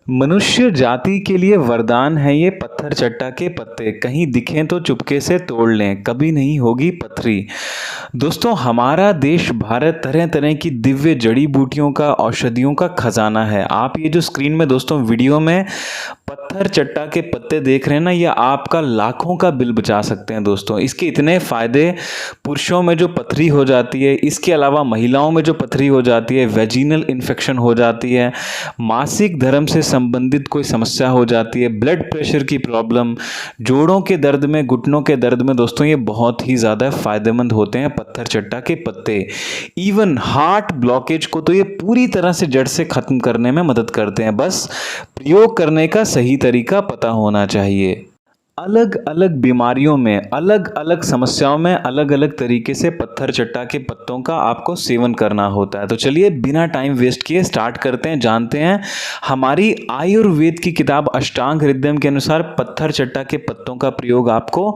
मनुष्य जाति के लिए वरदान है ये पत्थर चट्टा के पत्ते, कहीं दिखें तो चुपके से तोड़ लें, कभी नहीं होगी पथरी। दोस्तों, हमारा देश भारत तरह तरह की दिव्य जड़ी बूटियों का, औषधियों का खजाना है। आप ये जो स्क्रीन में दोस्तों वीडियो में पत्थर चट्टा के पत्ते देख रहे हैं ना, ये आपका लाखों का बिल बचा सकते हैं दोस्तों। इसके इतने फायदे, पुरुषों में जो पथरी हो जाती है, इसके अलावा महिलाओं में जो पथरी हो जाती है, वेजिनल इन्फेक्शन हो जाती है, मासिक धर्म से संबंधित कोई समस्या हो जाती है, ब्लड प्रेशर की प्रॉब्लम, जोड़ों के दर्द में, घुटनों के दर्द में दोस्तों ये बहुत ही ज़्यादा फायदेमंद होते हैं पत्थर चट्टा के पत्ते। इवन हार्ट ब्लॉकेज को तो ये पूरी तरह से जड़ से खत्म करने में मदद करते हैं। बस प्रयोग करने का सही तरीका पता होना चाहिए। अलग अलग बीमारियों में, अलग अलग समस्याओं में अलग अलग तरीके से पत्थर चट्टा के पत्तों का आपको सेवन करना होता है। तो चलिए बिना टाइम वेस्ट किए स्टार्ट करते हैं, जानते हैं हमारी आयुर्वेद की किताब अष्टांग हृदयम के अनुसार पत्थर चट्टा के पत्तों का प्रयोग आपको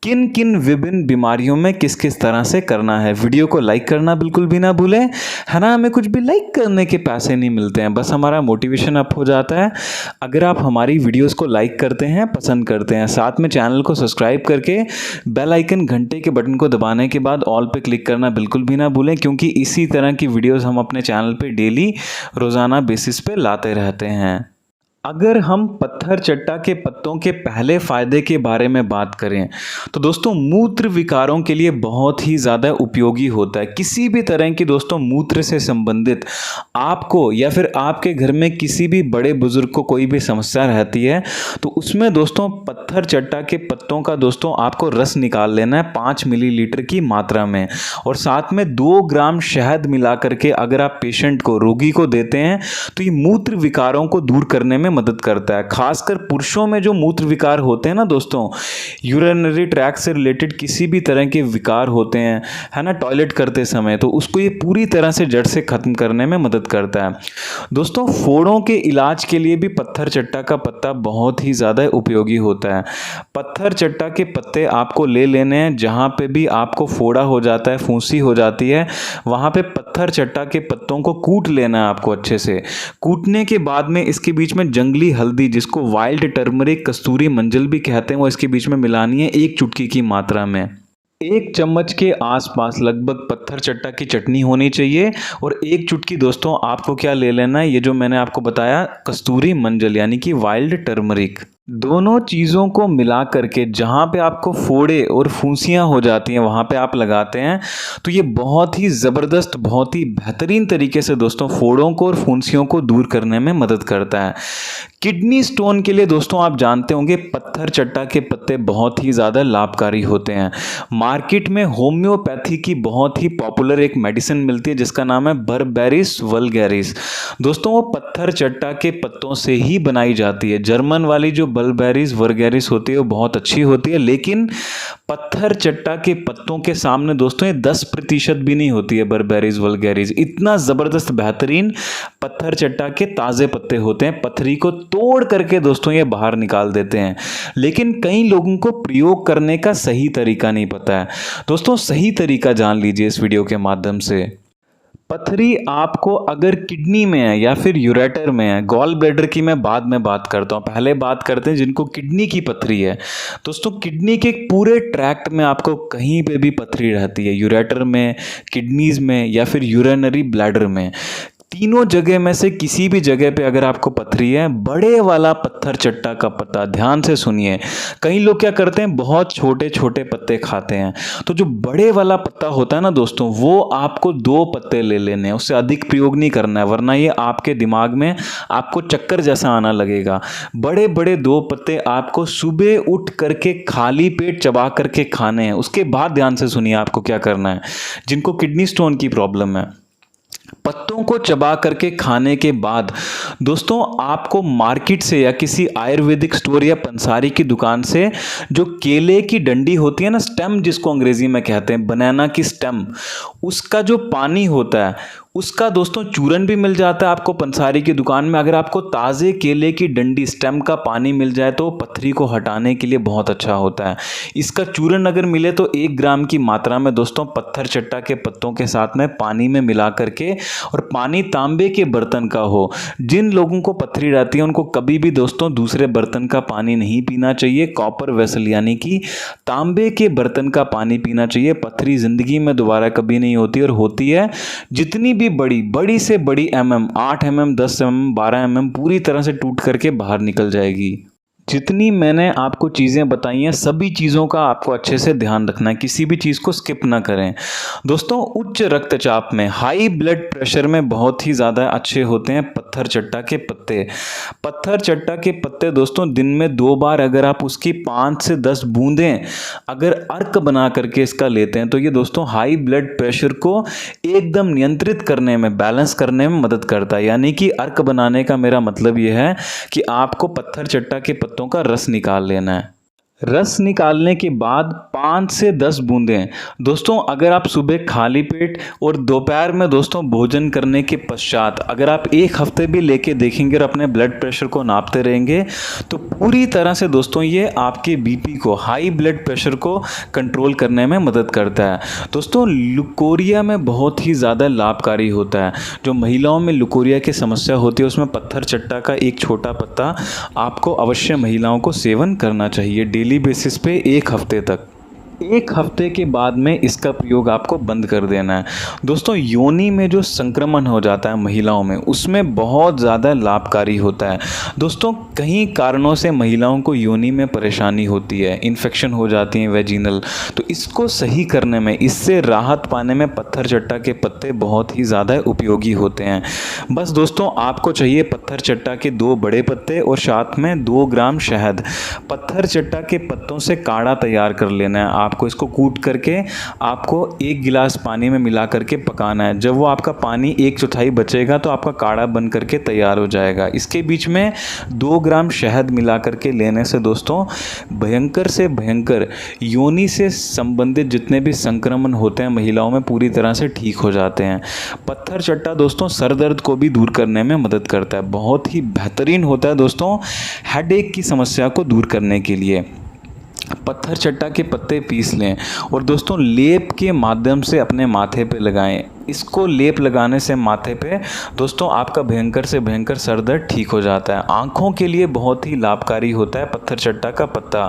किन किन विभिन्न बीमारियों में किस किस तरह से करना है। वीडियो को लाइक करना बिल्कुल भी ना भूलें, है ना। हमें कुछ भी लाइक करने के पैसे नहीं मिलते हैं, बस हमारा मोटिवेशन अप हो जाता है अगर आप हमारी वीडियोस को लाइक करते हैं, पसंद करते हैं। साथ में चैनल को सब्सक्राइब करके बेल आइकन घंटे के बटन को दबाने के बाद ऑल पे क्लिक करना बिल्कुल भी ना भूलें, क्योंकि इसी तरह की वीडियोस हम अपने चैनल पे डेली रोज़ाना बेसिस पे लाते रहते हैं। अगर हम पत्थर चट्टा के पत्तों के पहले फायदे के बारे में बात करें तो दोस्तों मूत्र विकारों के लिए बहुत ही ज़्यादा उपयोगी होता है। किसी भी तरह की दोस्तों मूत्र से संबंधित आपको या फिर आपके घर में किसी भी बड़े बुजुर्ग को कोई भी समस्या रहती है तो उसमें दोस्तों पत्थर चट्टा के पत्तों का दोस्तों आपको रस निकाल लेना है 5 मिलीलीटर की मात्रा में, और साथ में 2 ग्राम शहद मिला करके अगर आप पेशेंट को, रोगी को देते हैं तो ये मूत्र विकारों को दूर करने में मदद करता है। खासकर पुरुषों में जो मूत्र विकार होते हैं ना दोस्तों, यूरिनरी ट्रैक्ट से रिलेटेड किसी भी तरह के विकार होते हैं, है ना, टॉयलेट करते समय, तो उसको ये पूरी तरह से जड़ से खत्म करने में मदद करता है। दोस्तों फोड़ों के इलाज के लिए भी पत्थर चट्टा का पत्ता बहुत ही ज़्यादा उपयोगी होता है। पत्थर चट्टा के पत्ते आपको ले लेने हैं, जहाँ पे भी आपको फोड़ा हो जाता है, फूंसी हो जाती है, वहाँ पे पत्थर चट्टा के पत्तों को कूट लेना है आपको अच्छे से। कूटने के बाद में इसके बीच में जंगली हल्दी, जिसको वाइल्ड टर्मरिक, कस्तूरी मंजल भी कहते हैं, वो इसके बीच में मिलानी है 1 चुटकी की मात्रा में। 1 चम्मच के आसपास लगभग पत्थर चट्टा की चटनी होनी चाहिए, और 1 चुटकी दोस्तों आपको क्या ले लेना है, ये जो मैंने आपको बताया कस्तूरी मंजल यानी कि वाइल्ड टर्मरिक। दोनों चीज़ों को मिला करके जहाँ पे आपको फोड़े और फुंसियाँ हो जाती हैं वहाँ पे आप लगाते हैं तो ये बहुत ही ज़बरदस्त, बहुत ही बेहतरीन तरीके से दोस्तों फोड़ों को और फुंसियों को दूर करने में मदद करता है। किडनी स्टोन के लिए दोस्तों आप जानते होंगे पत्थर चट्टा के पत्ते बहुत ही ज़्यादा लाभकारी होते हैं। मार्केट में होम्योपैथी की बहुत ही पॉपुलर एक मेडिसिन मिलती है जिसका नाम है बर्बेरिस वल्गैरिस। दोस्तों वो पत्थर चट्टा के पत्तों से ही बनाई जाती है। जर्मन वाली जो बर्बेरिस वल्गैरिस होती है वो बहुत अच्छी होती है, लेकिन पत्थर चट्टा के पत्तों के सामने दोस्तों ये 10% भी नहीं होती है बर्बेरिस वल्गैरिस। इतना ज़बरदस्त बेहतरीन पत्थर चट्टा के ताज़े पत्ते होते हैं, पथरी को तोड़ करके दोस्तों ये बाहर निकाल देते हैं। लेकिन कई लोगों को प्रयोग करने का सही तरीका नहीं पता है। दोस्तों सही तरीका जान लीजिए इस वीडियो के माध्यम से। पथरी आपको अगर किडनी में है या फिर यूरेटर में है, गॉल ब्लैडर की मैं बाद में बात करता हूँ, पहले बात करते हैं जिनको किडनी की पथरी है। दोस्तों किडनी के पूरे ट्रैक्ट में आपको कहीं पे भी पथरी रहती है, यूरेटर में, किडनीज में या फिर यूरिनरी ब्लैडर में, तीनों जगह में से किसी भी जगह पे अगर आपको पथरी है, बड़े वाला पत्थर चट्टा का पत्ता, ध्यान से सुनिए। कई लोग क्या करते हैं, बहुत छोटे छोटे पत्ते खाते हैं, तो जो बड़े वाला पत्ता होता है ना दोस्तों, वो आपको 2 पत्ते ले लेने हैं, उससे अधिक प्रयोग नहीं करना है, वरना ये आपके दिमाग में आपको चक्कर जैसा आना लगेगा। बड़े बड़े 2 पत्ते आपको सुबह उठ करके खाली पेट चबा करके खाने हैं। उसके बाद ध्यान से सुनिए आपको क्या करना है। जिनको किडनी स्टोन की प्रॉब्लम है, पत्तों को चबा करके खाने के बाद दोस्तों आपको मार्केट से या किसी आयुर्वेदिक स्टोर या पंसारी की दुकान से जो केले की डंडी होती है ना, स्टेम जिसको अंग्रेजी में कहते हैं, बनाना की स्टेम, उसका जो पानी होता है उसका दोस्तों चूरन भी मिल जाता है आपको पंसारी की दुकान में। अगर आपको ताज़े केले की डंडी, स्टेम का पानी मिल जाए तो पथरी को हटाने के लिए बहुत अच्छा होता है। इसका चूरन अगर मिले तो 1 ग्राम की मात्रा में दोस्तों पत्थर चट्टा के पत्तों के साथ में पानी में मिला करके और पानी तांबे के बर्तन का हो। जिन लोगों को पथरी रहती है उनको कभी भी दोस्तों दूसरे बर्तन का पानी नहीं पीना चाहिए। कॉपर वेसल यानी कि तांबे के बर्तन का पानी पीना चाहिए। पथरी जिंदगी में दोबारा कभी नहीं होती, और होती है जितनी भी बड़ी से बड़ी 8 mm 10 mm 12 mm पूरी तरह से टूट करके बाहर निकल जाएगी। जितनी मैंने आपको चीज़ें बताई हैं सभी चीज़ों का आपको अच्छे से ध्यान रखना है, किसी भी चीज़ को स्किप ना करें। दोस्तों उच्च रक्तचाप में, हाई ब्लड प्रेशर में बहुत ही ज़्यादा अच्छे होते हैं पत्थर चट्टा के पत्ते। पत्थर चट्टा के पत्ते दोस्तों दिन में 2 बार अगर आप उसकी 5 से 10 बूंदें अगर अर्क बना करके इसका लेते हैं तो ये दोस्तों हाई ब्लड प्रेशर को एकदम नियंत्रित करने में, बैलेंस करने में मदद करता है। यानी कि अर्क बनाने का मेरा मतलब ये है कि आपको पत्थर चट्टा के पत्तों का रस निकाल लेना है। रस निकालने के बाद 5 से 10 बूंदें दोस्तों अगर आप सुबह खाली पेट और दोपहर में दोस्तों भोजन करने के पश्चात अगर आप 1 हफ्ते भी लेके देखेंगे और अपने ब्लड प्रेशर को नापते रहेंगे तो पूरी तरह से दोस्तों ये आपके बीपी को, हाई ब्लड प्रेशर को कंट्रोल करने में मदद करता है। दोस्तों लुकोरिया में बहुत ही ज़्यादा लाभकारी होता है। जो महिलाओं में लुकोरिया की समस्या होती है उसमें पत्थर चट्टा का एक छोटा पत्ता आपको अवश्य महिलाओं को सेवन करना चाहिए डेली बेसिस पे 1 हफ्ते तक। 1 हफ्ते के बाद में इसका प्रयोग आपको बंद कर देना है। दोस्तों योनि में जो संक्रमण हो जाता है महिलाओं में उसमें बहुत ज़्यादा लाभकारी होता है। दोस्तों कई कारणों से महिलाओं को योनि में परेशानी होती है, इन्फेक्शन हो जाती है वेजिनल, तो इसको सही करने में, इससे राहत पाने में पत्थर चट्टा के पत्ते बहुत ही ज़्यादा उपयोगी होते हैं। बस दोस्तों आपको चाहिए पत्थर चट्टा के 2 बड़े पत्ते और साथ में 2 ग्राम शहद। पत्थर चट्टा के पत्तों से काढ़ा तैयार कर लेना है। आपको इसको कूट करके आपको 1 गिलास पानी में मिला करके पकाना है। जब वो आपका पानी 1/4 बचेगा तो आपका काढ़ा बन करके तैयार हो जाएगा। इसके बीच में 2 ग्राम शहद मिला करके लेने से दोस्तों भयंकर से भयंकर योनि से संबंधित जितने भी संक्रमण होते हैं महिलाओं में पूरी तरह से ठीक हो जाते हैं। पत्थर चट्टा दोस्तों सर दर्द को भी दूर करने में मदद करता है, बहुत ही बेहतरीन होता है दोस्तों हेडेक की समस्या को दूर करने के लिए। पत्थर चट्टा के पत्ते पीस लें और दोस्तों लेप के माध्यम से अपने माथे पे लगाएं। इसको लेप लगाने से माथे पे दोस्तों आपका भयंकर से भयंकर सर दर्द ठीक हो जाता है। आँखों के लिए बहुत ही लाभकारी होता है पत्थर चट्टा का पत्ता।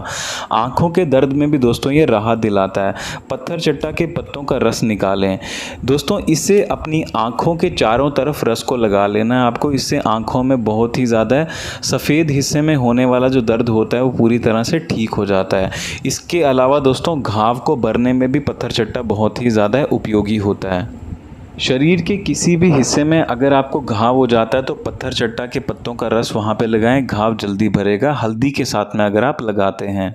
आँखों के दर्द में भी दोस्तों ये राहत दिलाता है। पत्थर चट्टा के पत्तों का रस निकालें दोस्तों, इससे अपनी आँखों के चारों तरफ रस को लगा लेना है आपको। इससे आँखों में बहुत ही ज़्यादा सफ़ेद हिस्से में होने वाला जो दर्द होता है वो पूरी तरह से ठीक हो जाता है। इसके अलावा दोस्तों घाव को भरने में भी पत्थर चट्टा बहुत ही ज़्यादा उपयोगी होता है। शरीर के किसी भी हिस्से में अगर आपको घाव हो जाता है तो पत्थर चट्टा के पत्तों का रस वहाँ पे लगाएं, घाव जल्दी भरेगा। हल्दी के साथ में अगर आप लगाते हैं